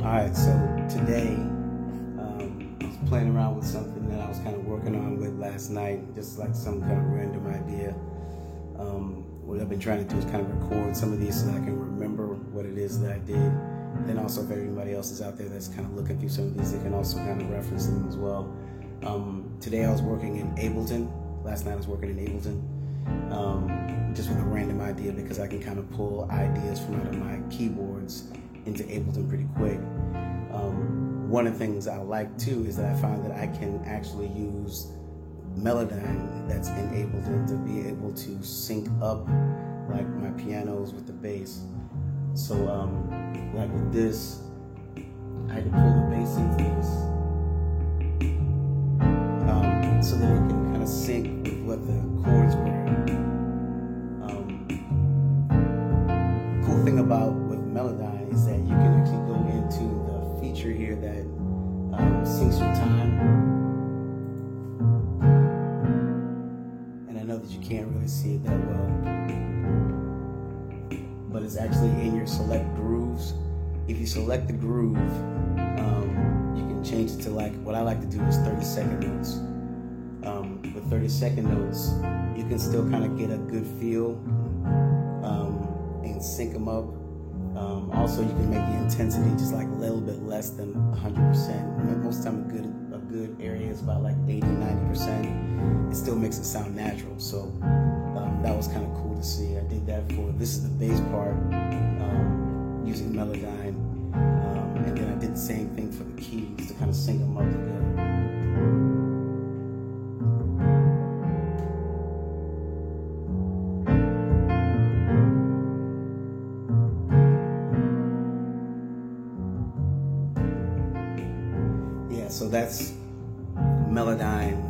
Alright, so today I was playing around with something that I was kind of working on with last night, just like some kind of random idea. What I've been trying to do is kind of record some of these so that I can remember what it is that I did. And then also, if everybody else is out there that's kind of looking through some of these, they can also kind of reference them as well. Today I was working in Ableton. Last night I was working in Ableton, just with a random idea because I can kind of pull ideas from out of my keyboards into Ableton pretty quick. One of the things I like too is that I found that I can actually use Melodyne that's in Ableton to be able to sync up like my pianos with the bass. So like with this, I had to pull the bass into this so that it can kind of sync with what the chords were. Cool thing about with Melodyne is that you can actually go into the feature here that syncs your time. And I know that you can't really see it that well, but it's actually in your select grooves. If you select the groove, you can change it to, like, what I like to do is 30-second notes. With 30-second notes, you can still kind of get a good feel and sync them up. Also, you can make the intensity just like a little bit less than 100%. Most of the time, a good area is about like 80-90%. It still makes it sound natural. So that was kind of cool to see. I did that for, this is the bass part, using Melodyne, and then I did the same thing for the keys to kind of sync them up together. So that's Melodyne